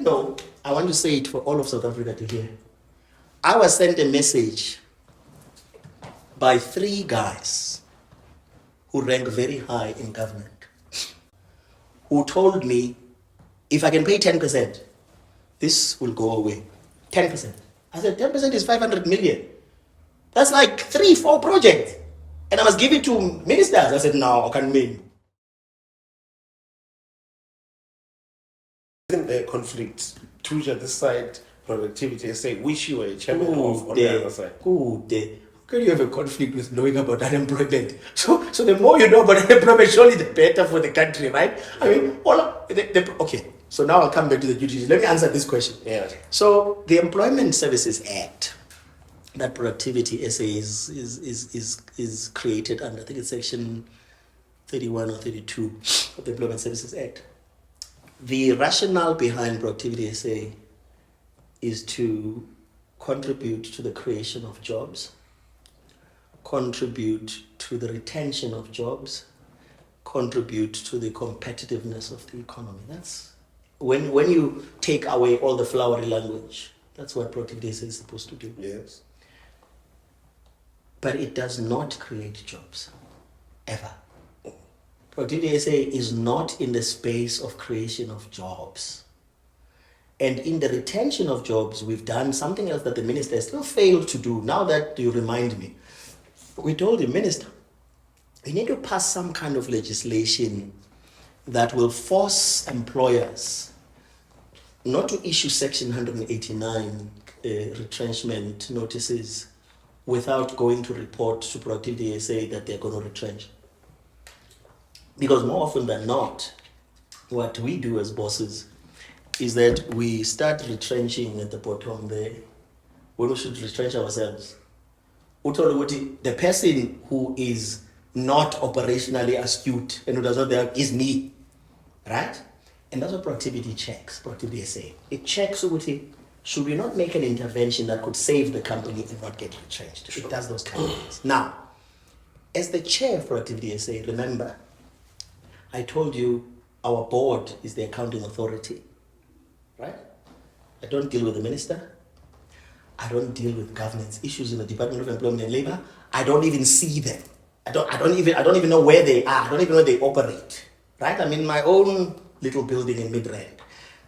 No, I want to say it for all of South Africa to hear. I was sent a message by 3 guys who rank very high in government, who told me if I can pay 10%, this will go away. 10%. I said, 10% is 500 million. That's like 3-4 projects. And I must give it to ministers. I said, no, I can't mean. Isn't there conflict? Thuja this side, productivity, say, wish you were a chairman of on the other side. How can you have a conflict with knowing about unemployment? So the more you know about unemployment, surely the better for the country, right? I mean, okay. So now I'll come back to the duties. Let me answer this question. Yeah. So the Employment Services Act, that productivity SA is created under, I think it's section 31 or 32 of the Employment Services Act. The rationale behind productivity SA is to contribute to the creation of jobs, contribute to the retention of jobs, contribute to the competitiveness of the economy. That's when you take away all the flowery language, that's what productivity SA is supposed to do. Yes. But it does not create jobs, ever. Productivity SA is not in the space of creation of jobs. And in the retention of jobs, we've done something else that the minister still failed to do. Now that you remind me, we told the minister, we need to pass some kind of legislation that will force employers not to issue Section 189 retrenchment notices without going to report to Productivity SA that they're going to retrench. Because more often than not, what we do as bosses is that we start retrenching at the bottom there when we should retrench ourselves. The person who is not operationally astute and who does not there is me, right? And that's what productivity checks, Productivity SA. It checks, should we not make an intervention that could save the company and not get retrenched? Sure. It does those kind of things. Now, as the chair of Productivity SA, remember, I told you our board is the accounting authority, right? I don't deal with the minister. I don't deal with governance issues in the Department of Employment and Labor. I don't even see them. I don't even know where they are. I don't even know where they operate, right? I'm in my own little building in Midrand,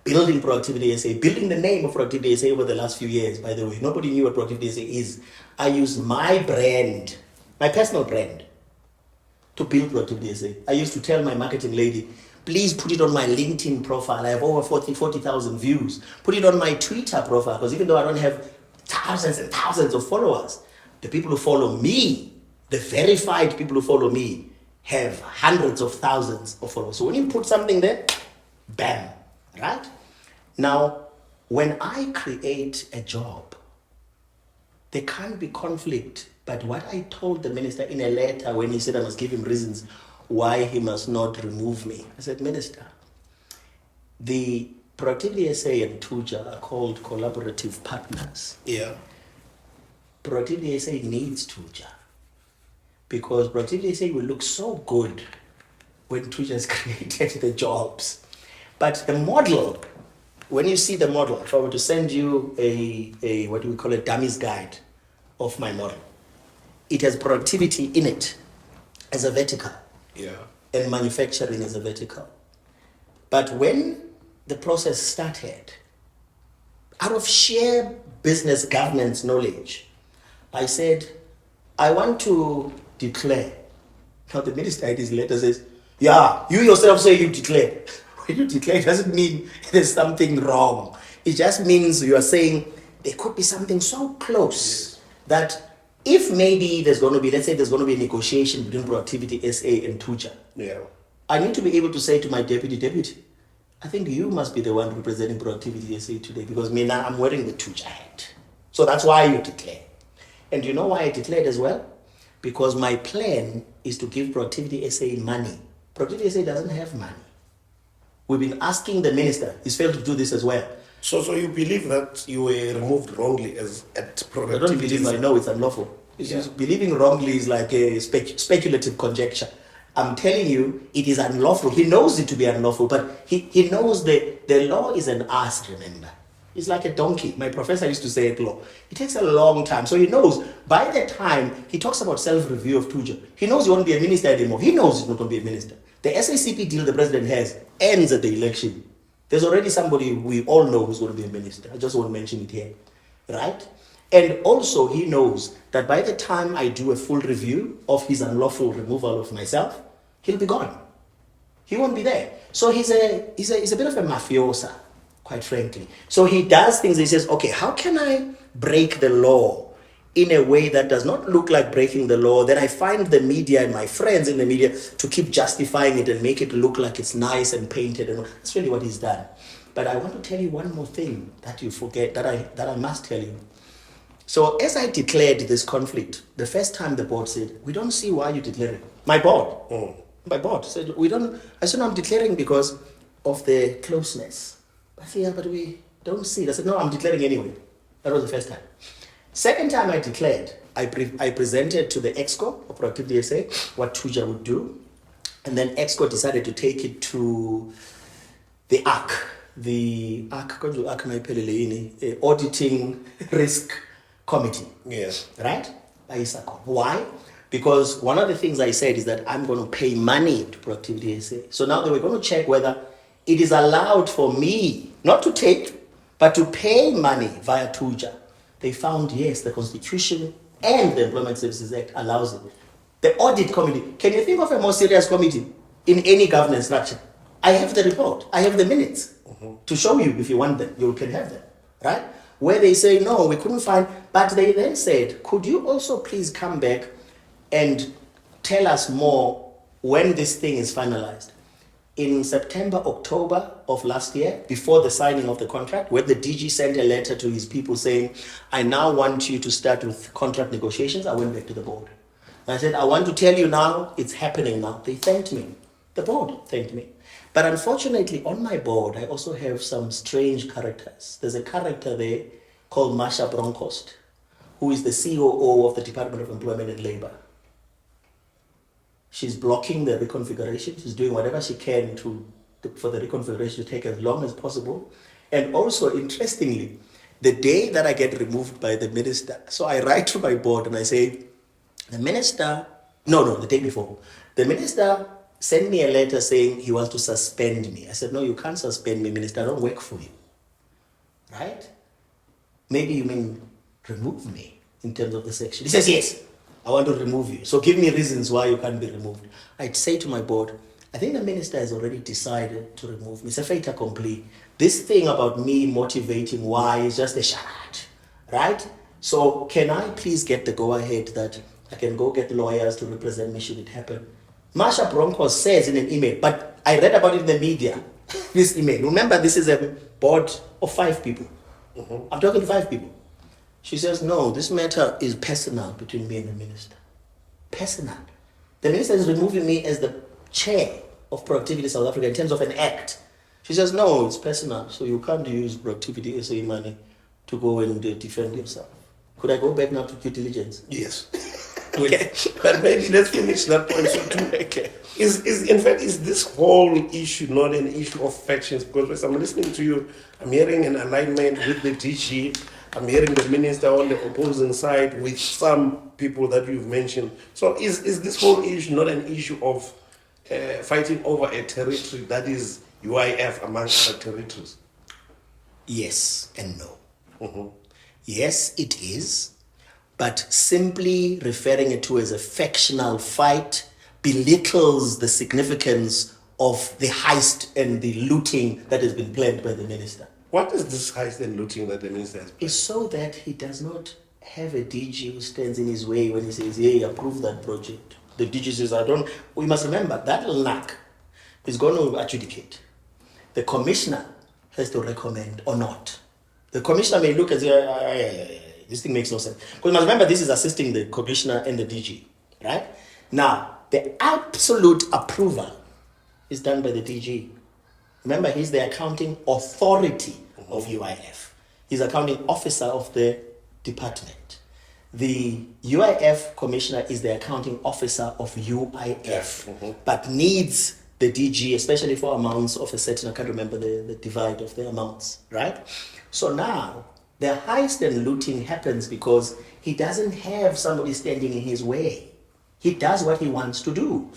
building Productivity SA, building the name of Productivity SA over the last few years, by the way. Nobody knew what Productivity SA is. I use my brand, my personal brand, to build Productivity SA. I used to tell my marketing lady, please put it on my LinkedIn profile. I have over 40,000 views. Put it on my Twitter profile, because even though I don't have thousands and thousands of followers, the people who follow me, the verified people who follow me, have hundreds of thousands of followers. So when you put something there, bam, right? Now, when I create a job, there can't be conflict. But what I told the minister in a letter when he said I must give him reasons why he must not remove me, I said, Minister, the Productivity SA and Thuja are called collaborative partners. Yeah. Productivity SA needs Thuja, because Productivity SA will look so good when Thuja has created the jobs. But the model, when you see the model, if I were to send you a what do we call a dummy's guide of my model, it has productivity in it as a vertical. Yeah. And manufacturing as a vertical. But when the process started, out of sheer business governance knowledge, I said, I want to declare. Now the minister in his letter says, yeah, you yourself say you declare. When you declare, it doesn't mean there's something wrong. It just means you are saying there could be something so close that if maybe there's going to be, let's say there's going to be a negotiation between Productivity SA and Thuja, yeah, I need to be able to say to my deputy, I think you must be the one representing Productivity SA today, because me now I'm wearing the Thuja hat. So that's why you declare. And you know why I declared as well? Because my plan is to give Productivity SA money. Productivity SA doesn't have money. We've been asking the minister, he's failed to do this as well. So you believe that you were removed wrongly at Productivity? I don't believe, I know it's unlawful. It's just believing wrongly is like a speculative conjecture. I'm telling you, it is unlawful. He knows it to be unlawful, but he knows the law is an ass, remember. It's like a donkey. My professor used to say at law. It takes a long time. So he knows by the time he talks about self-review of Thuja, he knows he won't be a minister anymore. He knows he's not going to be a minister. The SACP deal the president has ends at the election. There's already somebody we all know who's going to be a minister. I just won't mention it here. Right? And also he knows that by the time I do a full review of his unlawful removal of myself, he'll be gone. He won't be there. So he's a bit of a mafiosa, quite frankly. So he does things. He says, okay, how can I break the law in a way that does not look like breaking the law? Then I find the media and my friends in the media to keep justifying it and make it look like it's nice and painted. And that's really what he's done. But I want to tell you one more thing that you forget, that I must tell you. So as I declared this conflict, the first time the board said, we don't see why you declare it. My board said, we don't. I said, no, I'm declaring because of the closeness. I said, yeah, but we don't see it. I said, no, I'm declaring anyway. That was the first time. Second time I declared, I presented to the EXCO, or Productivity SA, what Thuja would do. And then EXCO decided to take it to the Auditing Risk Committee. Yes. Right? Why? Because one of the things I said is that I'm going to pay money to Productivity SA. So now they were going to check whether it is allowed for me not to take, but to pay money via Thuja. They found, yes, the Constitution and the Employment Services Act allows it. The Audit Committee. Can you think of a more serious committee in any governance structure? I have the report. I have the minutes to show you if you want them. You can have them. Right? Where they say, no, we couldn't find. But they then said, could you also please come back and tell us more when this thing is finalized? In September, October of last year, before the signing of the contract, where the DG sent a letter to his people saying, I now want you to start with contract negotiations, I went back to the board. And I said, I want to tell you now, it's happening now. They thanked me. The board thanked me. But unfortunately, on my board, I also have some strange characters. There's a character there called Marsha Bronkhorst, who is the COO of the Department of Employment and Labor. She's blocking the reconfiguration. She's doing whatever she can for the reconfiguration to take as long as possible. And also, interestingly, the day that I get removed by the minister, so I write to my board and I say, the day before, the minister sent me a letter saying he wants to suspend me. I said, no, you can't suspend me, minister. I don't work for you. Right? Maybe you mean remove me in terms of the section. He says, yes, I want to remove you. So give me reasons why you can't be removed. I'd say to my board, I think the minister has already decided to remove me. It's a fait accompli. This thing about me motivating why is just a charade. Right? So can I please get the go-ahead that I can go get lawyers to represent me should it happen? Marsha Bronkhorst says in an email, but I read about it in the media, this email. Remember, this is a board of 5 people. I'm talking to 5 people. She says, no, this matter is personal between me and the minister. Personal. The minister is removing me as the chair of Productivity South Africa in terms of an act. She says, no, it's personal, so you can't use Productivity SA money to go and defend yourself. Could I go back now to due diligence? Yes. Okay. But maybe let's finish that point. Okay. Is this whole issue not an issue of factions? Because as I'm listening to you, I'm hearing an alignment with the DG. I'm hearing the minister on the opposing side with some people that you've mentioned. So is this whole issue not an issue of fighting over a territory that is UIF among other territories? Yes and no. Yes, it is. But simply referring it to as a factional fight belittles the significance of the heist and the looting that has been planned by the minister. What is this heist and looting that the minister has planned? It's so that he does not have a DG who stands in his way when he says, hey, approve that project. The DG says, I don't. We must remember that LNAC is going to adjudicate. The commissioner has to recommend or not. The commissioner may look and say, this thing makes no sense. Because you must remember, this is assisting the commissioner and the DG, right? Now, the absolute approval is done by the DG. Remember, he's the accounting authority of UIF. He's accounting officer of the department. the UIF commissioner is the accounting officer of UIF, but needs the DG, especially for amounts of a certain, I can't remember the divide of the amounts, right? So now, the heist and looting happens because he doesn't have somebody standing in his way. He does what he wants to do.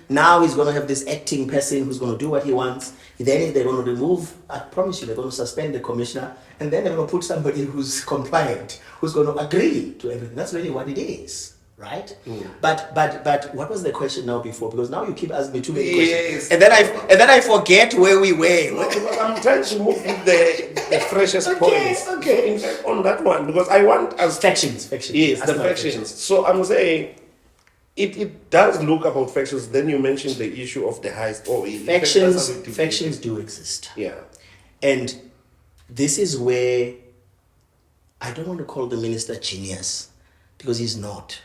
Now he's going to have this acting person who's going to do what he wants. Then if they're going to remove, I promise you, they're going to suspend the commissioner, and then they're going to put somebody who's compliant, who's going to agree to everything. That's really what it is, right? But what was the question now before? Because now you keep asking me too many questions, and then I forget where we were. No, because I'm trying to move with the freshest points. Okay. So in fact, on that one, because I want as Factions. Yes, That's the my factions. So I'm saying it does look about factions. Then you mentioned the issue of the heist. Factions do exist. Yeah. And this is where I don't want to call the minister genius, because he's not.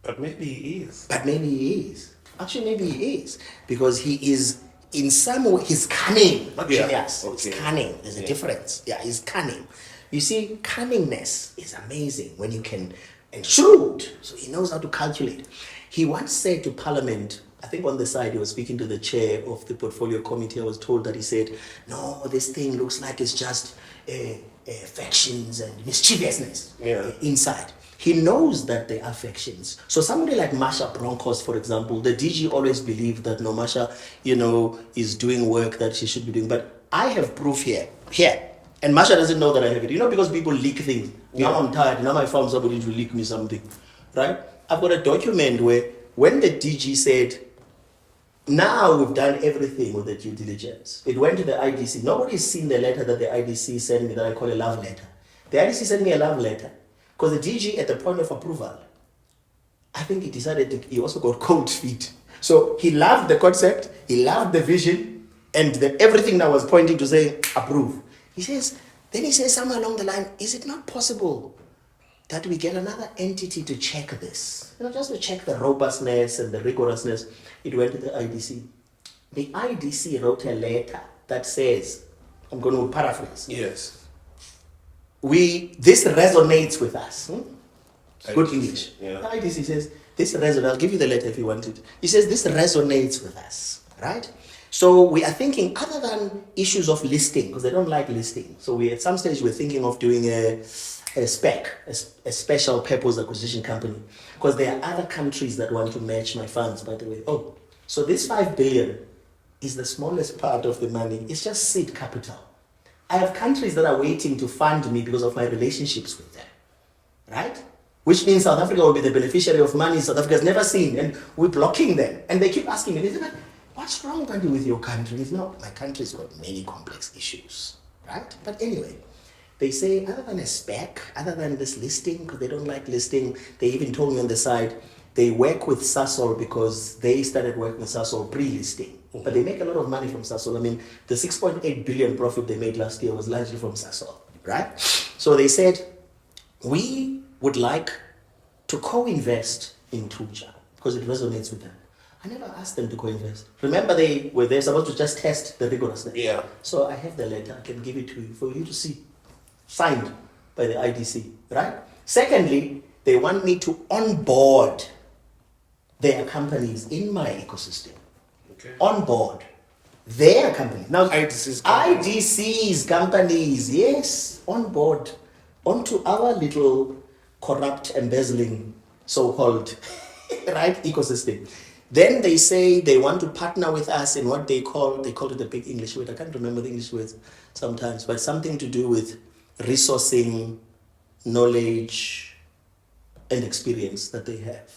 But maybe he is. Actually, maybe he is. Because he is, in some way, he's cunning, not genius. Okay. He's cunning. There's a difference. Yeah, he's cunning. You see, cunningness is amazing when you can, and shrewd. So he knows how to calculate. He once said to Parliament, I think on the side he was speaking to the chair of the portfolio committee, I was told that he said, no, this thing looks like it's just factions and mischievousness inside. He knows that there are factions. So somebody like Masha Broncos, for example, the DG always believed that no, Masha, is doing work that she should be doing. But I have proof here. And Masha doesn't know that I have it. Because people leak things. Now I'm tired. Now I found somebody to leak me something. Right? I've got a document where when the DG said, now we've done everything with the due diligence, it went to the IDC. Nobody's seen the letter that the IDC sent me that I call a love letter. The IDC sent me a love letter because the DG at the point of approval, I think he decided he also got cold feet. So he loved the concept, he loved the vision, and everything that was pointing to say approve. Then he says somewhere along the line, is it not possible that we get another entity to check this? Just to check the robustness and the rigorousness. It went to the IDC. The IDC wrote a letter that says, I'm going to paraphrase. Yes. This resonates with us. Good English. Yeah. The IDC says, this resonates. I'll give you the letter if you want it. He says, this resonates with us, right? So we are thinking, other than issues of listing, because they don't like listing. So at some stage we're thinking of doing a SPAC, a special purpose acquisition company, because there are other countries that want to match my funds, by the way. So this 5 billion is the smallest part of the money. It's just seed capital. I have countries that are waiting to fund me because of my relationships with them, right? Which means South Africa will be the beneficiary of money South Africa's never seen, and we're blocking them. And they keep asking me, they say, what's wrong with your country? It's not, my country's got many complex issues, right? But anyway, they say, other than a spec, other than this listing, because they don't like listing, they even told me on the side, they work with Sasol because they started working with Sasol pre-listing. But they make a lot of money from Sasol. I mean, the 6.8 billion profit they made last year was largely from Sasol, right? So they said, we would like to co-invest in Thuja because it resonates with them. I never asked them to co-invest. Remember, they were there supposed to just test the rigorousness. Yeah. So I have the letter. I can give it to you for you to see. Signed by the IDC, right? Secondly, they want me to onboard their companies in my ecosystem. Okay. Onboard their companies. Now, IDC's companies, yes, onboard onto our little corrupt, embezzling, so-called, right, ecosystem. Then they say they want to partner with us in what they call it a big English word. I can't remember the English words sometimes, but something to do with resourcing, knowledge, and experience that they have,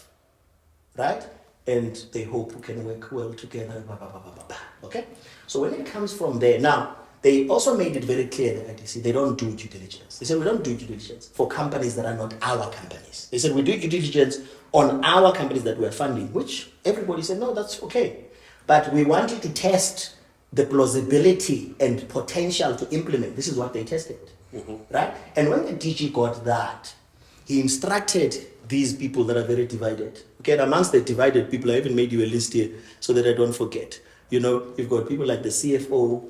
right? And they hope we can work well together, blah, blah, blah, blah, blah. Okay? So when it comes from there, now, they also made it very clear, the IDC, they don't do due diligence. They said, we don't do due diligence for companies that are not our companies. They said, we do due diligence on our companies that we're funding, which everybody said, no, that's okay. But we want you to test the plausibility and potential to implement. This is what they tested, right? And when the DG got that, he instructed these people that are very divided. Okay, and amongst the divided people, I even made you a list here so that I don't forget. You've got people like the CFO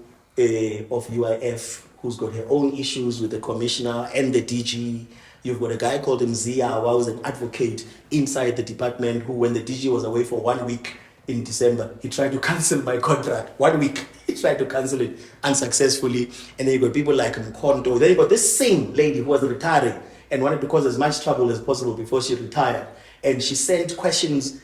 of UIF, who's got her own issues with the commissioner and the DG. You've got a guy called Mzia, who was an advocate inside the department, who, when the DG was away for 1 week in December, he tried to cancel my contract. 1 week, he tried to cancel it unsuccessfully. And then you got people like Mkondo. Then you got this same lady who was retiring and wanted to cause as much trouble as possible before she retired. And she sent questions.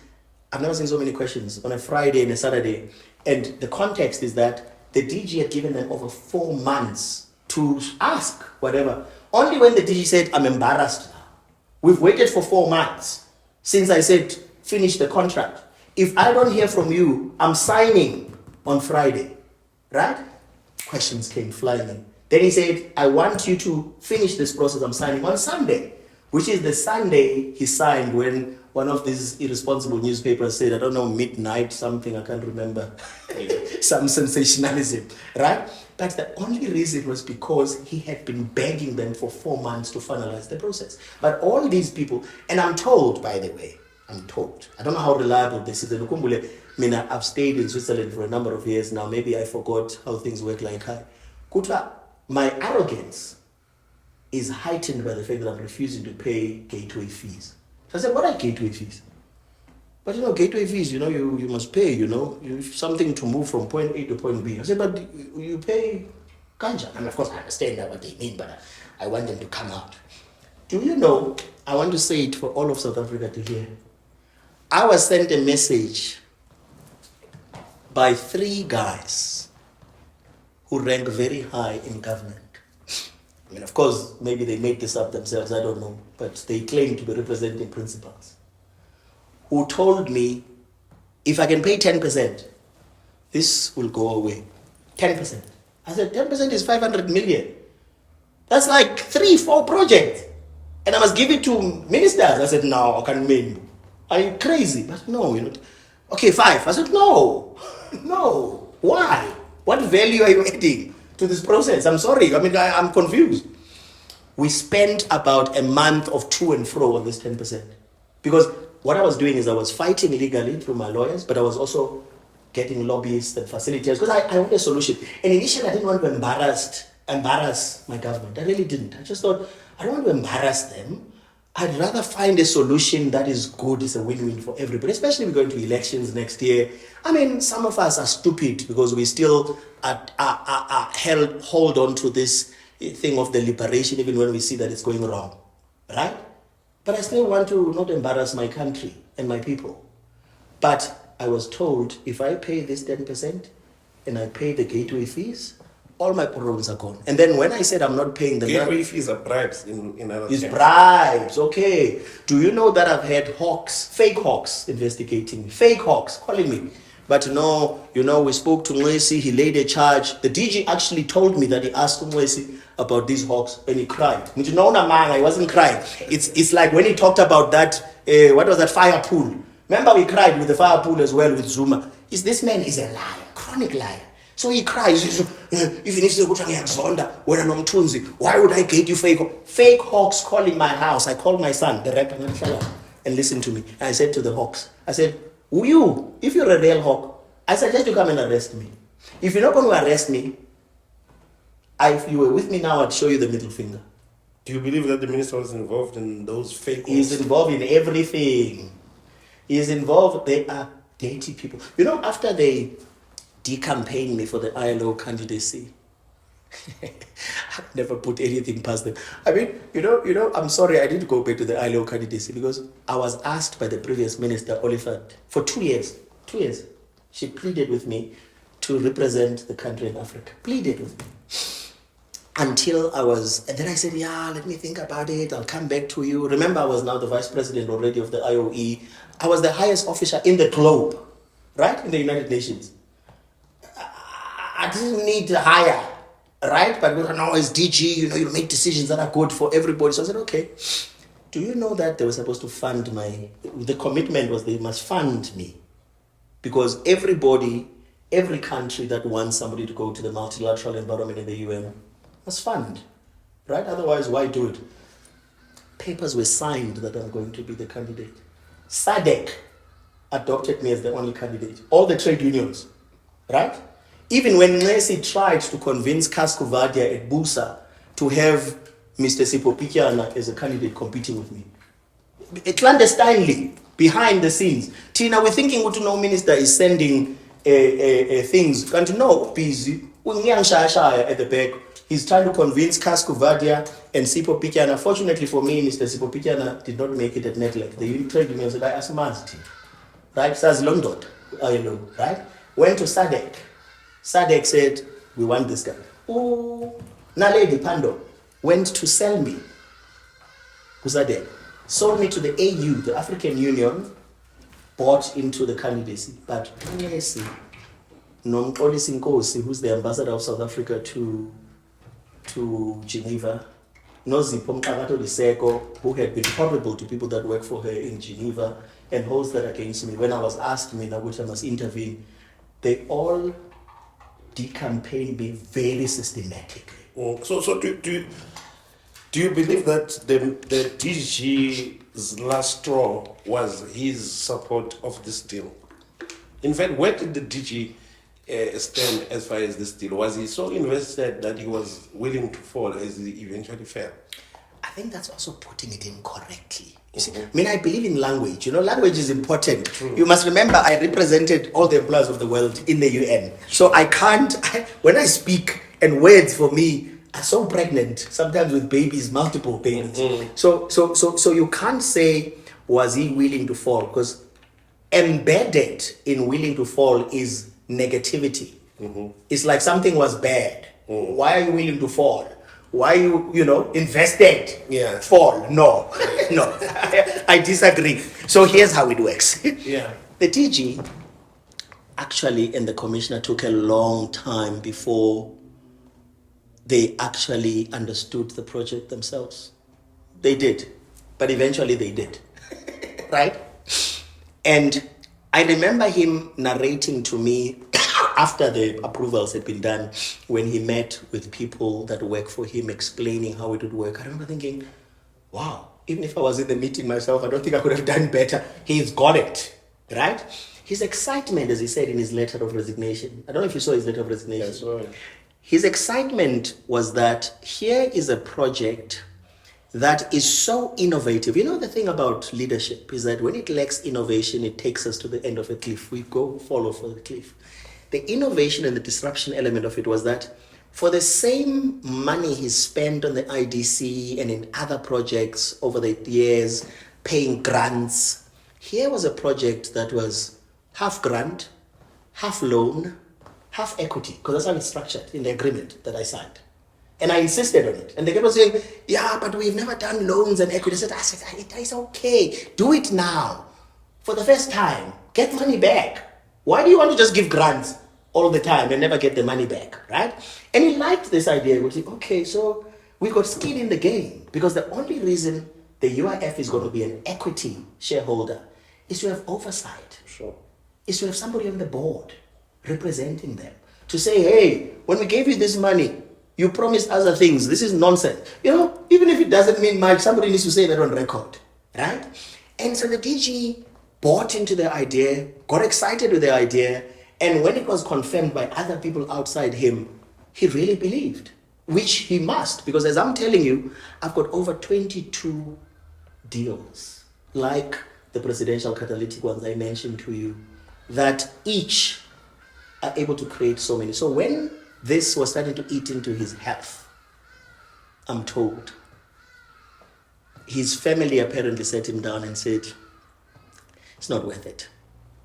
I've never seen so many questions on a Friday and a Saturday. And the context is that the DG had given them over 4 months to ask whatever. Only when the DG said, I'm embarrassed now. We've waited for 4 months since I said, finish the contract. If I don't hear from you, I'm signing on Friday. Right? Questions came flying in. Then he said, I want you to finish this process. I'm signing on Sunday, which is the Sunday he signed when one of these irresponsible newspapers said, I don't know, midnight, something, I can't remember, some sensationalism, right? But the only reason was because he had been begging them for 4 months to finalize the process. But all these people, and I'm told, by the way, I'm told, I don't know how reliable this is. I've stayed in Switzerland for a number of years now. Maybe I forgot how things work like that. My arrogance is heightened by the fact that I'm refusing to pay gateway fees. So I said, what are gateway fees? But gateway fees, you must pay, you something to move from point A to point B. I said, but you pay ganja. And of course, I understand what they mean, but I want them to come out. Do you know, I want to say it for all of South Africa to hear. I was sent a message by 3 guys who rank very high in government. I mean, of course, maybe they made this up themselves, I don't know, but they claim to be representing principals, who told me, if I can pay 10%, this will go away. 10%. I said, 10% is 500 million. That's like 3-4 projects. And I must give it to ministers. I said, no, I can't mean. Are you crazy? But no, Okay, 5. I said, no. No. Why? What value are you adding to this process? I'm sorry. I'm confused. We spent about a month of to and fro on this 10%. Because what I was doing is I was fighting legally through my lawyers, but I was also getting lobbyists and facilitators because I want a solution. And initially I didn't want to embarrass my government. I really didn't. I just thought, I don't want to embarrass them. I'd rather find a solution that is good, is a win-win for everybody, especially we're going to elections next year. Some of us are stupid because we still hold on to this thing of the liberation even when we see that it's going wrong, right? But I still want to not embarrass my country and my people. But I was told if I pay this 10% and I pay the gateway fees, all my problems are gone. And then when I said I'm not paying the gateway fees are bribes in other It's bribes, okay. Do you know that I've had fake hawks investigating me, fake hawks calling me. But we spoke to Mwesi, he laid a charge. The DG actually told me that he asked Mwesi about these hawks and he cried. I wasn't crying. It's like when he talked about that, what was that, fire pool. Remember we cried with the fire pool as well with Zuma. This man is a liar, chronic liar. So he cries, even if he's a good when I'm Mthunzi, why would I get you fake hawks calling my house? I called my son, the rapper, and listen to me. And I said to the hawks, I said, if you're a real hawk, I suggest you come and arrest me. If you're not going to arrest me, if you were with me now, I'd show you the middle finger. Do you believe that the minister was involved in those fake hawks? He's involved in everything. He's involved. They are dirty people. After they decampaigned me for the ILO candidacy, I never put anything past them. I'm sorry, I didn't go back to the ILO candidacy because I was asked by the previous minister, Olifant, for 2 years. 2 years. She pleaded with me to represent the country in Africa. Pleaded with me. And then I said, let me think about it. I'll come back to you. Remember, I was now the vice president already of the IOE. I was the highest officer in the globe, right? In the United Nations. I didn't need to hire, right? But as DG, you make decisions that are good for everybody. So I said, okay. Do you know that they were supposed to fund the commitment was they must fund me. Because every country that wants somebody to go to the multilateral environment in the UN must fund, right? Otherwise, why do it? Papers were signed that I'm going to be the candidate. SADC adopted me as the only candidate. All the trade unions, right? Even when Messi tried to convince Cascovadia at Busa to have Mr. Sipho Pityana as a candidate competing with me. Clandestinely, behind the scenes. Tina, we're thinking what no minister is sending things. Can't know, busy. At the back. He's trying to convince Casco Vadia and Sipho Pityana. Fortunately for me, Mr. Sipho Pityana did not make it at Network. The trade union said, I asked Mazti. Right? Saz London. Right? Went to SADC. SADC said, we want this guy. Oh, Naledi Pando went to sell me. SADC. Sold me to the AU, the African Union, bought into the candidacy. But yes, Nomxolisi Nkosi, who's the ambassador of South Africa to Geneva, Nozipho Mxakato Liseko, who had been horrible to people that work for her in Geneva, and holds that against me. When I was asked me now which I must intervene, they all decampaigned me very systematically. So do you believe that the DG's last straw was his support of this deal? In fact, where did the DG stand as far as this deal? Was he so invested that he was willing to fall as he eventually fell? I think that's also putting it incorrectly. You see, I mean, I believe in language. Language is important. True. You must remember, I represented all the employers of the world in the UN. So I can't, when I speak, and words for me are so pregnant, sometimes with babies, multiple babies. So you can't say, was he willing to fall? Because embedded in willing to fall is negativity. It's like something was bad. Why are you willing to fall? Why you invested? Yeah. Fall? No, no. I disagree. So here's how it works. Yeah. The DG actually and the commissioner took a long time before they actually understood the project themselves. They did, but eventually they did, right? And I remember him narrating to me after the approvals had been done, when he met with people that work for him, explaining how it would work. I remember thinking, wow, even if I was in the meeting myself, I don't think I could have done better. He's got it, right? His excitement, as he said in his letter of resignation, I don't know if you saw his letter of resignation. Yes, right. His excitement was that here is a project that is so innovative. The thing about leadership is that when it lacks innovation, it takes us to the end of a cliff. We go fall off the cliff. The innovation and the disruption element of it was that for the same money he spent on the IDC and in other projects over the years, paying grants, here was a project that was half grant, half loan, half equity, because that's how it's structured in the agreement that I signed. And I insisted on it. And they kept on saying, yeah, but we've never done loans and equity. I said, it's okay. Do it now. For the first time, get money back. Why do you want to just give grants all the time and never get the money back, right? And he liked this idea. He was like, okay, so we got skin in the game, because the only reason the UIF is going to be an equity shareholder is to have oversight. Sure. Is to have somebody on the board representing them. To say, hey, when we gave you this money, you promised other things. This is nonsense. Even if it doesn't mean much, somebody needs to say that on record, right? And so the DG bought into the idea, got excited with the idea, and when it was confirmed by other people outside him, he really believed, which he must, because as I'm telling you, I've got over 22 deals, like the presidential catalytic ones I mentioned to you, that each are able to create so many. So when this was starting to eat into his health, I'm told, his family apparently sat him down and said, it's not worth it.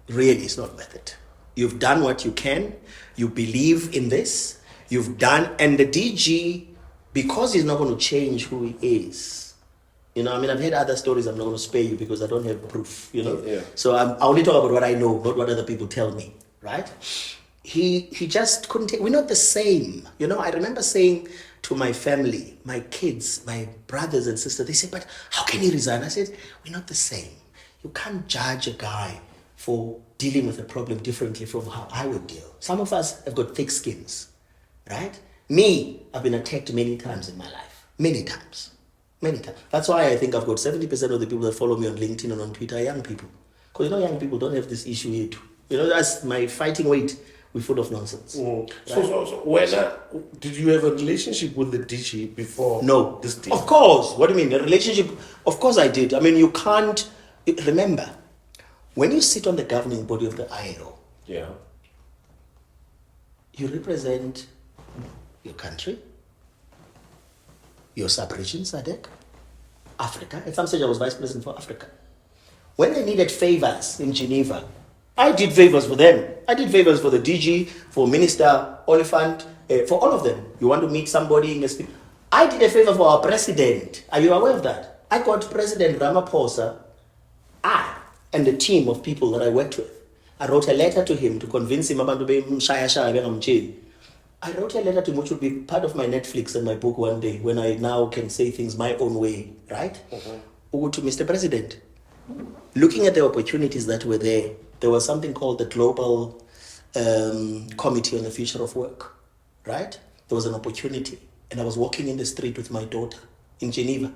Really, it's not worth it. You've done what you can. You believe in this. You've done, and the DG, because he's not going to change who he is. I've heard other stories. I'm not going to spare you because I don't have proof, Yeah. So I only talk about what I know, not what other people tell me, right? He just couldn't take, we're not the same. I remember saying to my family, my kids, my brothers and sisters, they said, but how can he resign? I said, we're not the same. You can't judge a guy for dealing with a problem differently from how I would deal. Some of us have got thick skins, right? Me, I've been attacked many times in my life. Many times. That's why I think I've got 70% of the people that follow me on LinkedIn and on Twitter are young people. Because young people don't have this issue here too. That's my fighting weight we're full of nonsense. So when did you have a relationship with the DG before? No. This deal? Of course. What do you mean? A relationship? Of course I did. I mean, you can't... Remember, when you sit on the governing body of the ILO, Yeah. you represent your country, your sub-region, SADC, Africa. At some stage, I was vice president for Africa. When they needed favors in Geneva, I did favors for them. I did favors for the DG, for Minister Oliphant, for all of them. You want to meet somebody in a I did a favor for our president. Are you aware of that? I got President Ramaphosa, and the team of people that I worked with. I wrote a letter to him to convince him about I wrote a letter to him which would be part of my Netflix and my book one day when I now can say things my own way, right? To Mr. President, looking at the opportunities that were there was something called the Global Committee on the Future of Work, right? There was an opportunity, and I was walking in the street with my daughter in Geneva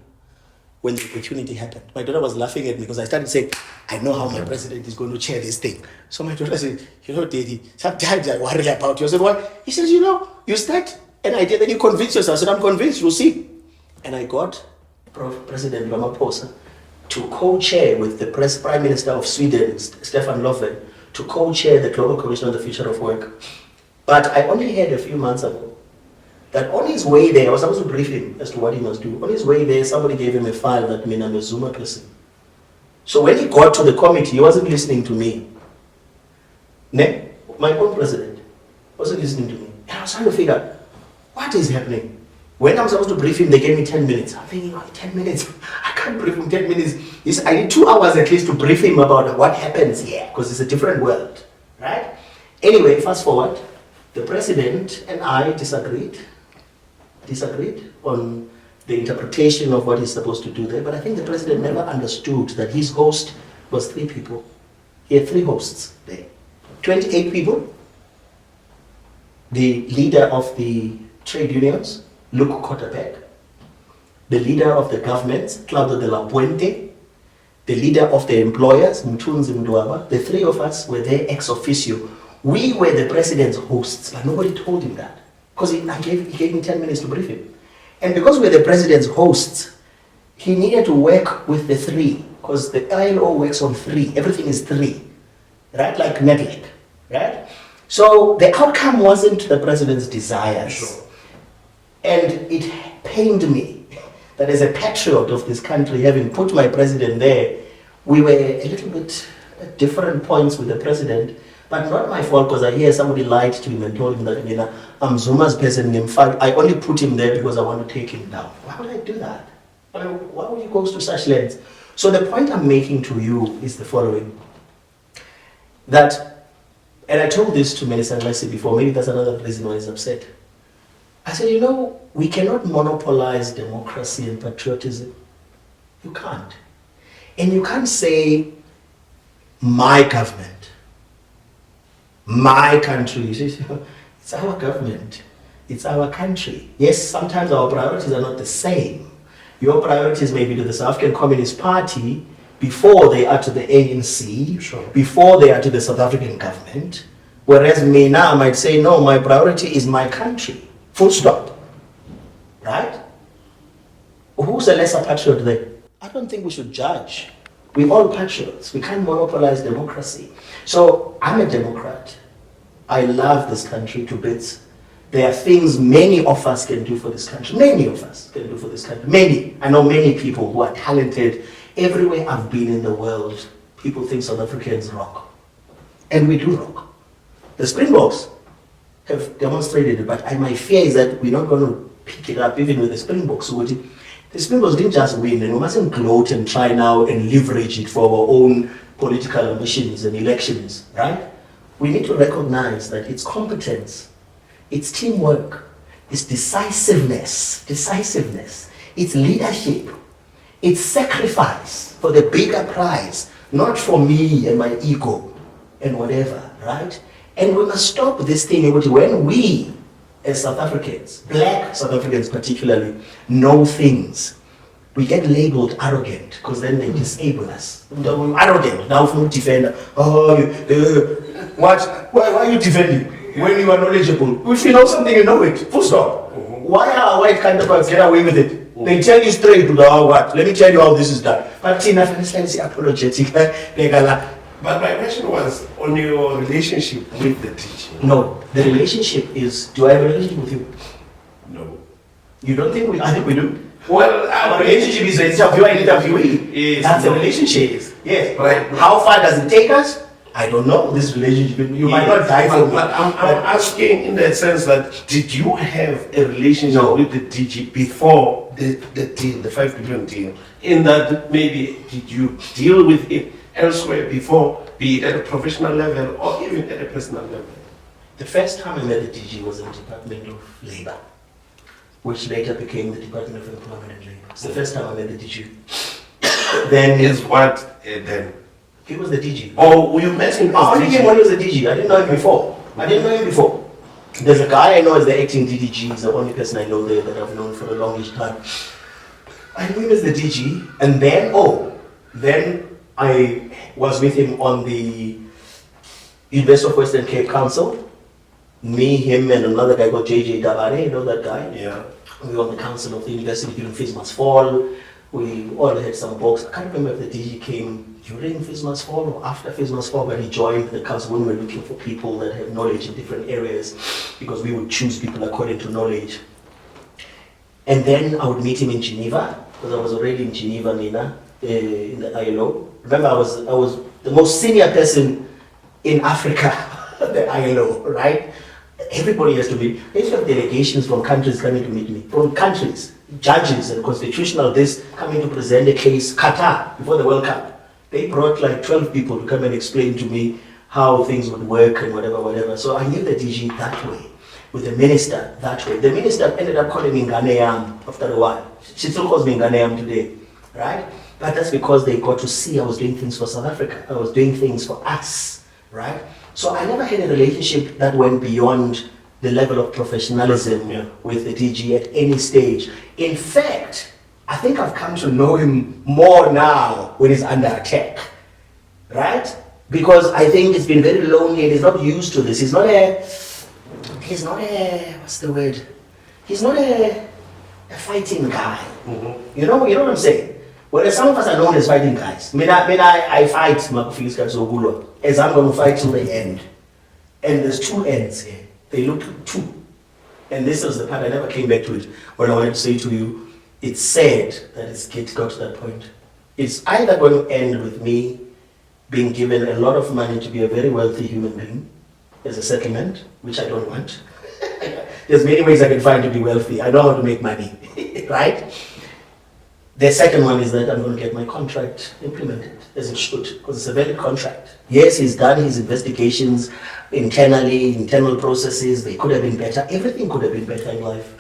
when the opportunity happened. My daughter was laughing at me because I started saying, I know how my president is going to chair this thing. So my daughter said, Daddy, sometimes I worry about you. I said, why? He says, you start an idea, then you convince yourself. I said, I'm convinced, you'll see. And I got President Ramaphosa to co-chair with the Prime Minister of Sweden, Stefan Löfven, to co-chair the Global Commission on the Future of Work. But I only heard a few months ago that on his way there, I was supposed to brief him as to what he must do. On his way there, somebody gave him a file that meant I'm a Zuma person. So when he got to the committee, he wasn't listening to me. My own president wasn't listening to me. And I was trying to figure out, what is happening? When I was supposed to brief him, they gave me 10 minutes. I'm thinking, 10 minutes? I can't brief him 10 minutes. I need 2 hours at least to brief him about what happens here, because it's a different world, right? Anyway, fast forward, the president and I disagreed on the interpretation of what he's supposed to do there, but I think the president never understood that his host was 3 people. He had 3 hosts there. 28 people, the leader of the trade unions, Luke Kotterbeck, the leader of the government, Claudio de la Puente, the leader of the employers, Mthunzi Mdwaba. The 3 of us were there ex officio. We were the president's hosts, but nobody told him that. Because he gave me 10 minutes to brief him. And because we're the president's hosts, he needed to work with the 3. Because the ILO works on 3. Everything is 3. Right? Like Netflix. Right? So the outcome wasn't the president's desires. Sure. And it pained me that as a patriot of this country, having put my president there, we were a little bit at different points with the president. But not my fault, because I hear somebody lied to him and told him that I'm Zuma's person. In fact, I only put him there because I want to take him down. Why would I do that? I mean, why would you go to such lengths? So the point I'm making to you is the following. That, and I told this to Melissa Nglesi before, maybe that's another reason why he's upset. I said, we cannot monopolize democracy and patriotism. You can't. And you can't say, my government, my country. It's our government. It's our country. Yes, sometimes our priorities are not the same. Your priorities may be to the South African Communist Party before they are to the ANC, Sure. before they are to the South African government. Whereas me now, I might say, no, my priority is my country. Full stop. Right? Who's a lesser patriot there? I don't think we should judge. We're all patriots. We can't monopolize democracy. So I'm a Democrat. I love this country to bits. There are things many of us can do for this country. Many of us can do for this country. Many. I know many people who are talented. Everywhere I've been in the world, people think South Africans rock. And we do rock. The Springboks have demonstrated it, but my fear is that we're not going to pick it up even with the Springboks. The Springboks didn't just win, and we mustn't gloat and try now and leverage it for our own political ambitions and elections, right? We need to recognize that it's competence, it's teamwork, it's decisiveness, it's leadership, it's sacrifice for the bigger prize, not for me and my ego and whatever, right? And we must stop this thing in which when we, as South Africans, black South Africans particularly, know things, we get labeled arrogant because then they disable us. Arrogant, now from defender. Oh, what? Why are you defending? when you are knowledgeable. If you know something, you know it. Full stop. Why are white counterparts get away with it? They tell you straight to the what? Let me tell you how this is done. But Tina, for instance, apologetic. But my question was on your relationship with the teacher. No, the relationship is, do I have a relationship with you? No. You don't think we, I think we do. Well, Our relationship is an interviewer and interviewee. Yes, That's no. a relationship. Yes. Right. How far does it take us? I don't know. This relationship, you might not die for me. But I'm asking in the sense that did you have a relationship with the DG before the deal, the 5 billion deal? In that maybe did you deal with it elsewhere before, be it at a professional level or even at a personal level? The first time I met the DG was in the Department of Labour, which later became the Department of Employment and Labour. It's the first time I met the DG. Then Is what then? he was the DG. Oh, you met him I as only came when he was the DG. I didn't know him before. There's a guy I know as the acting DDG. He's the only person I know there that I've known for the longest time. I knew him as the DG, and then I was with him on the University of Western Cape Council. Me, him, and another guy called JJ Dabare. You know that guy? Yeah. We were on the council of the university during Fees Must Fall. We all had some books. I can't remember if the DG came during Fees Must Fall or after Fees Must Fall, but he joined the council when we were looking for people that have knowledge in different areas, because we would choose people according to knowledge. And then I would meet him in Geneva, because I was already in Geneva, Nina, in the ILO. Remember, I was the most senior person in Africa, the ILO, right? Everybody has to meet. I used to have delegations from countries coming to meet me, from countries, judges and constitutional this coming to present a case. Qatar, before the World Cup, they brought like 12 people to come and explain to me how things would work and whatever. So I knew the DG that way, with the minister that way. The minister ended up calling me Ghanaian after a while. She still calls me Ghanaian today, right? But that's because they got to see I was doing things for South Africa. I was doing things for us, right? So I never had a relationship that went beyond the level of professionalism with the DG at any stage. In fact, I think I've come to know him more now when he's under attack, right? Because I think he's been very lonely and he's not used to this. He's not a, what's the word? He's not a fighting guy. Mm-hmm. You know what I'm saying? Whereas some of us are known as fighting guys. I fight as I'm going to fight till the end. And there's two ends here. They look two. And this is the part I never came back to it. What I wanted to say to you, it's sad that it got to that point. It's either going to end with me being given a lot of money to be a very wealthy human being as a settlement, which I don't want. There's many ways I can find to be wealthy. I know how to make money, right? The second one is that I'm going to get my contract implemented as it should, because it's a valid contract. Yes, he's done his investigations internally, internal processes. They could have been better. Everything could have been better in life.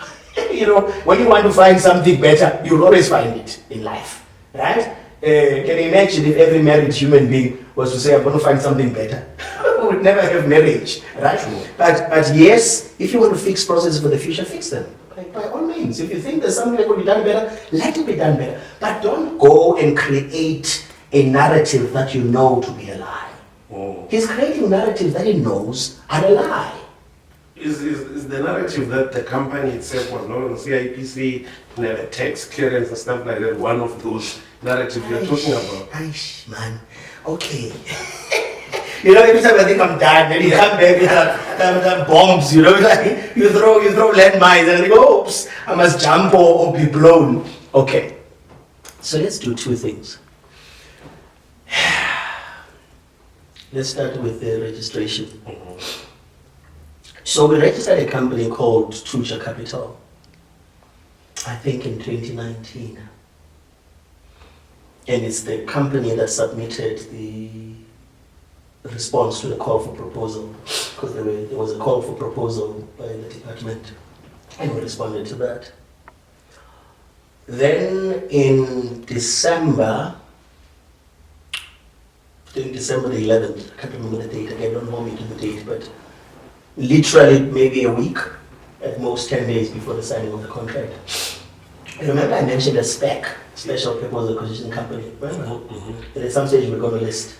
You know, when you want to find something better, you'll always find it in life, right? Can you imagine if every married human being was to say, I'm going to find something better? We would never have marriage, right? But yes, if you want to fix processes for the future, fix them. By all means, if you think there's something that could be done better, let it be done better. But don't go and create a narrative that you know to be a lie. Oh. He's creating narratives that he knows are a lie. Is the narrative that the company itself was not on CIPC, never tax clearance and stuff like that, one of those narratives you're talking about? Aish, man. Okay. You know, every time I think I'm done, then you come back with bombs, you know, like you throw landmines and I think, oops, I must jump or be blown. Okay. So let's do two things. Let's start with the registration. Mm-hmm. So we registered a company called Thuja Capital, I think in 2019. And it's the company that submitted the response to the call for proposal, because there was a call for proposal by the department, and we responded to that. Then in December the 11th, I can't remember the date again, don't hold me to the date, but literally maybe a week, at most 10 days before the signing of the contract. And remember I mentioned a SPAC, Special Purpose Acquisition Company, remember? Mm-hmm. And at some stage we're going to list.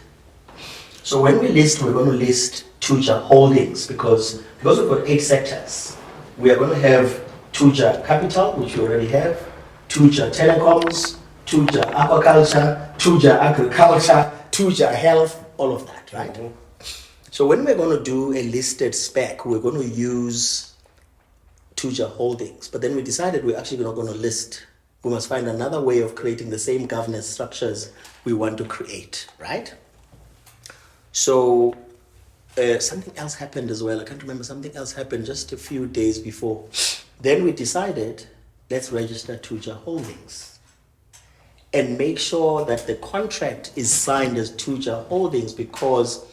So when we list, we're going to list Thuja Holdings because we've got 8 sectors. We are going to have Thuja Capital, which we already have, Thuja Telecoms, Thuja Aquaculture, Thuja Agriculture, Thuja Health, all of that, right? Mhm. So when we're going to do a listed spec, we're going to use Thuja Holdings, but then we decided we're actually not going to list. We must find another way of creating the same governance structures we want to create, right? So something else happened as well. I can't remember. Something else happened just a few days before. Then we decided, let's register Thuja Holdings and make sure that the contract is signed as Thuja Holdings because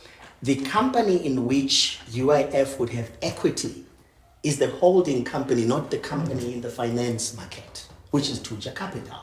the company in which UIF would have equity is the holding company, not the company in the finance market, which is Thuja Capital,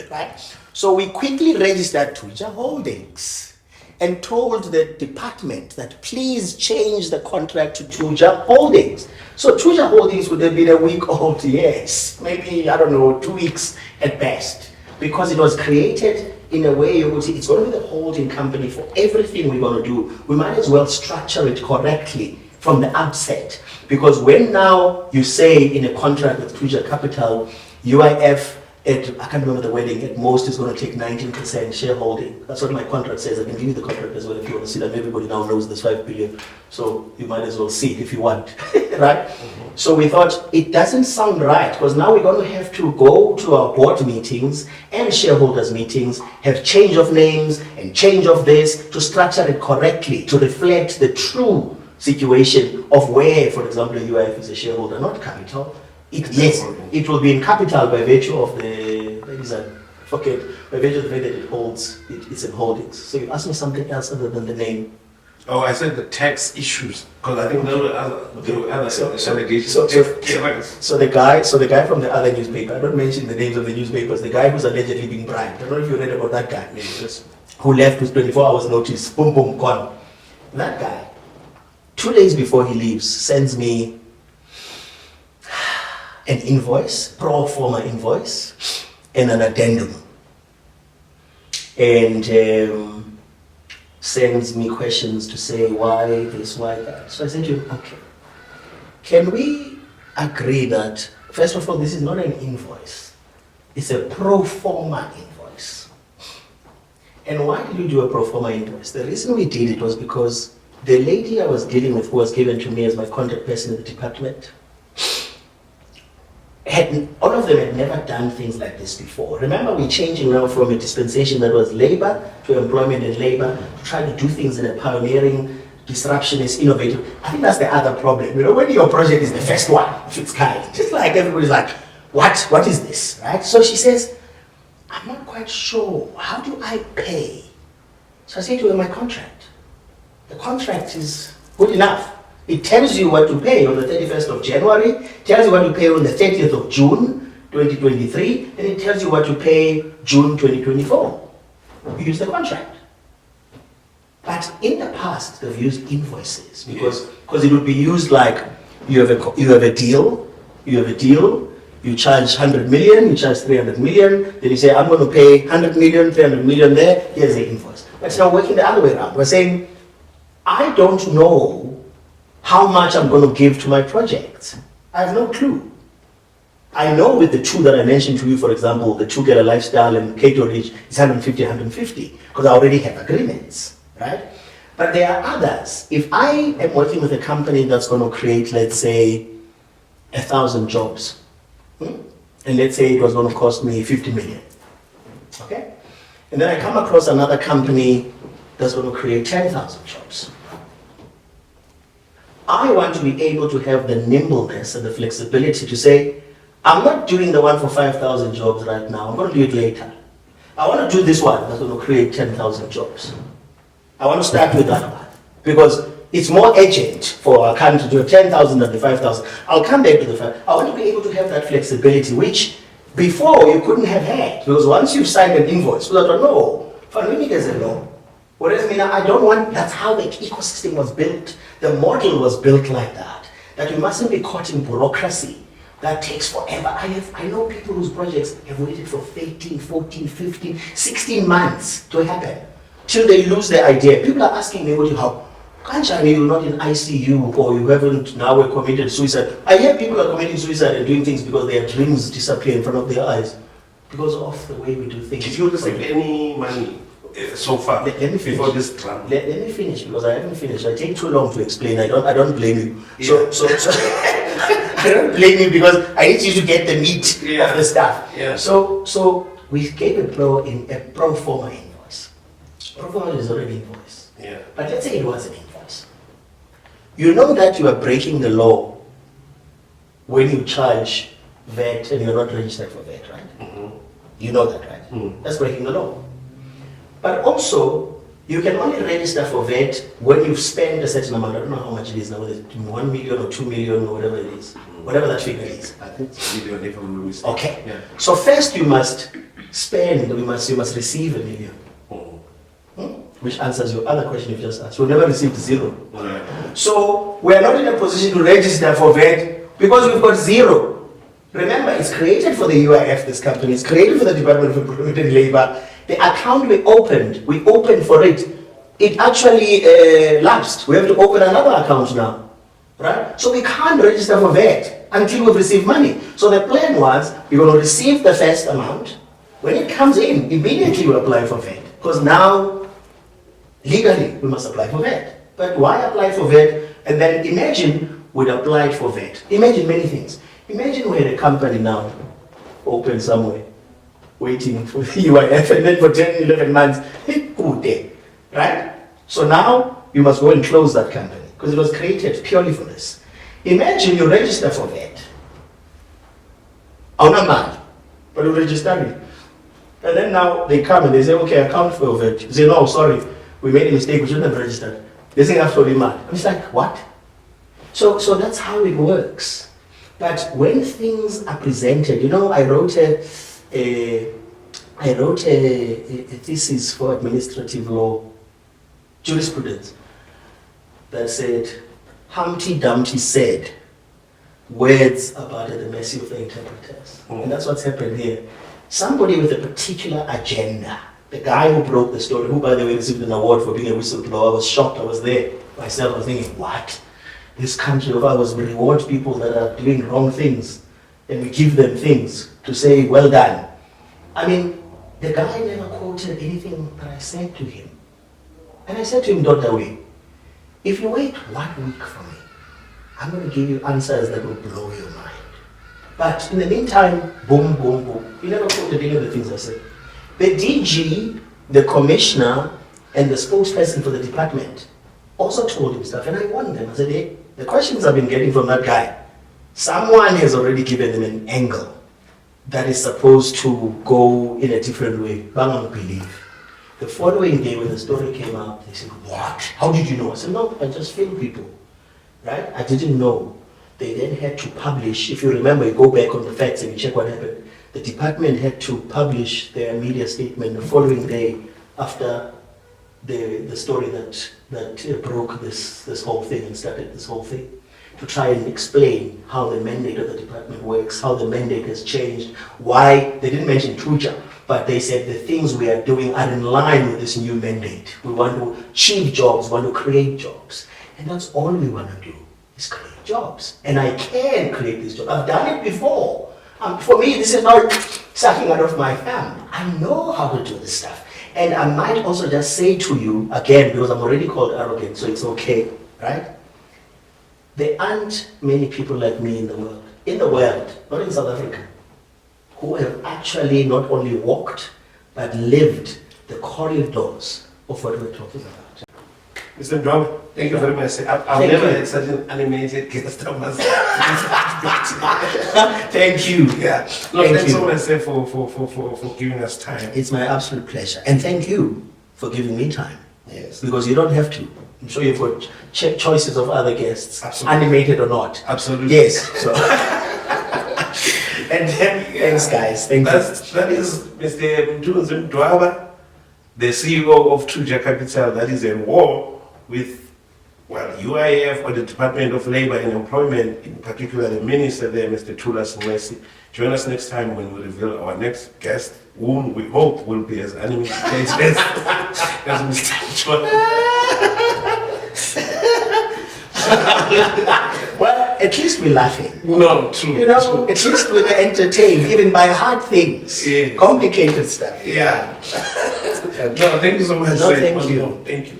right? So we quickly registered Thuja Holdings and told the department that please change the contract to Thuja Holdings. So Thuja Holdings would have been a week old, yes, maybe, I don't know, 2 weeks at best, because it was created in a way you would see it's going to be the holding company for everything we're going to do. We might as well structure it correctly from the outset. Because when now you say in a contract with Thuja Capital, UIF, I can't remember the wording, at most is going to take 19% shareholding. That's what my contract says. I can give you the contract as well if you want to see that. Everybody now knows there's 5 billion. So you might as well see it if you want, right? Mm-hmm. So we thought it doesn't sound right because now we're going to have to go to our board meetings and shareholders meetings, have change of names and change of this to structure it correctly, to reflect the true situation of where, for example, UIF is a shareholder, not capital. Yes, it will be in capital by virtue of the, by virtue of the fact that it holds, it's in holdings. So you asked me something else other than the name. Oh, I said the tax issues, because I think there were other allegations. So the guy from the other newspaper, I don't mention the names of the newspapers, the guy who's allegedly being bribed, I don't know if you read about that guy, who left with 24 hours notice, boom, boom, gone. That guy, 2 days before he leaves, sends me an invoice, pro forma invoice, and an addendum. And sends me questions to say why this, why that. So I said to him, okay, can we agree that, first of all, this is not an invoice, it's a pro forma invoice. And why did we do a pro forma invoice? The reason we did it was because the lady I was dealing with, who was given to me as my contact person in the department, all of them had never done things like this before. Remember, we're changing now from a dispensation that was labor to employment and labor to try to do things in a pioneering, disruptionist, innovative. I think that's the other problem. You know, when your project is the first one of its kind, just like everybody's like, what is this, right? So she says, I'm not quite sure. How do I pay? So I say to her, my contract. The contract is good enough. It tells you what to pay on the 31st of January, tells you what to pay on the 30th of June 2023, and it tells you what to pay June 2024. You use the contract. But in the past, they've used invoices because it would be used like you have a deal, you charge 100 million, you charge 300 million, then you say, I'm going to pay 100 million, 300 million there, here's the invoice. But it's now working the other way around. We're saying, I don't know how much I'm going to give to my project. I have no clue. I know with the two that I mentioned to you, for example, the Two Get a Lifestyle and Cato Ridge, it's 150, because I already have agreements, right? But there are others. If I am working with a company that's going to create, let's say, 1,000 jobs, and let's say it was going to cost me 50 million, okay? And then I come across another company that's going to create 10,000 jobs. I want to be able to have the nimbleness and the flexibility to say, I'm not doing the one for 5,000 jobs right now, I'm going to do it later. I want to do this one that's going to create 10,000 jobs. I want to start with that one because it's more urgent for our country to have 10,000 than the 5,000. I'll come back to the 5,000. I want to be able to have that flexibility, which before you couldn't have had, because once you've signed an invoice, you don't know, there's a law. Whereas I don't want, that's how the ecosystem was built. The model was built like that you mustn't be caught in bureaucracy. That takes forever. I know people whose projects have waited for 13, 14, 15, 16 months to happen, till they lose their idea. People are asking me, how Kanjani, you're not in ICU or you haven't now committed suicide. I hear people are committing suicide and doing things because their dreams disappear in front of their eyes because of the way we do things. Did you receive any money so far Let me finish. before this drama? Let me finish because I haven't finished. I take too long to explain. I don't blame you. So I don't blame you because I need you to get the meat of the stuff. Yeah. So we gave a pro forma invoice. Pro forma is already invoice. Yeah. But let's say it was an invoice. You know that you are breaking the law when you charge VAT and you're not registered for VAT, right? Mm-hmm. You know that, right? Mm. That's breaking the law. But also, you can only register for VAT when you've spent a certain amount. I don't know how much it is now, whether it's 1 million or 2 million or whatever it is, whatever that figure is. I think it's a million if I'm not mistaken. Okay. Yeah. So first you must spend, you must receive a million. Mm. Which answers your other question you just asked. We've never received zero. Yeah. So we are not in a position to register for VAT because we've got zero. Remember, it's created for the UIF, this company. It's created for the Department of Employment and Labor. The account we opened for it. It actually lapsed. We have to open another account now. Right? So we can't register for VAT until we've received money. So the plan was, we're going to receive the first amount. When it comes in, immediately we apply for VAT. Because now, legally, we must apply for VAT. But why apply for VAT? And then imagine we'd applied for VAT. Imagine many things. Imagine we had a company now, open somewhere, waiting for the UIF, and then for 10, 11 months, who there? Right? So now, you must go and close that company, because it was created purely for this. Imagine you register for VAT. On a month, but you register it. And then now they come and they say, okay, account for VAT. You say, no, sorry, we made a mistake, we shouldn't have registered. They say, absolutely mad. I'm just like, what? So that's how it works. But when things are presented, you know, I wrote a thesis for administrative law jurisprudence that said, Humpty Dumpty said, words about at the mercy of the interpreters. And that's what's happened here. Somebody with a particular agenda, the guy who broke the story, who by the way received an award for being a whistleblower, I was shocked. I was there myself. I was thinking, what? This country of ours, we reward people that are doing wrong things and we give them things to say, well done. I mean, the guy never quoted anything that I said to him. And I said to him, Dr. Way, if you wait 1 week for me, I'm going to give you answers that will blow your mind. But in the meantime, boom, boom, boom. He never quoted any of the things I said. The DG, the commissioner, and the spokesperson for the department also told him stuff. And I warned them. I said, hey, the questions I've been getting from that guy, someone has already given them an angle that is supposed to go in a different way. I don't believe. The following day when the story came out, they said, what? How did you know? I said, no, I just filmed people. Right? I didn't know. They then had to publish, if you remember, you go back on the facts and you check what happened. The department had to publish their media statement the following day after the story that broke this whole thing and started this whole thing, to try and explain how the mandate of the department works, how the mandate has changed, why, they didn't mention Thuja, but they said the things we are doing are in line with this new mandate. We want to achieve jobs, we want to create jobs. And that's all we want to do, is create jobs. And I can create these jobs. I've done it before. For me, this is not sucking out of my thumb. I know how to do this stuff. And I might also just say to you, again, because I'm already called arrogant, so it's okay, right? There aren't many people like me in the world, not in South Africa, who have actually not only walked, but lived the corridors of what we're talking about. Mr. Mdwaba, thank you very much. I've never had such an animated guest on myself. Thank you. Yeah. No, thanks so much for giving us time. It's my absolute pleasure. And thank you for giving me time. Yes. Because you don't have to. I'm sure you've got choices of other guests, Absolutely. animated or not. Absolutely. Yes. So. And thanks, guys. Thank you. That is Mr. Mthunzi Mdwaba, the CEO of Thuja Capital. That is a war with, well, UIF or the Department of Labor and Employment, in particular the minister there, Mr. Thulas Mwesi. Join us next time when we reveal our next guest, whom we hope will be as animated as Mr. Mdwaba. Well, at least we're laughing. No, true. You know, at least we're entertained, even by hard things, Yes. complicated stuff. Yeah. No, thank you so much. No, Said. thank you. Thank you.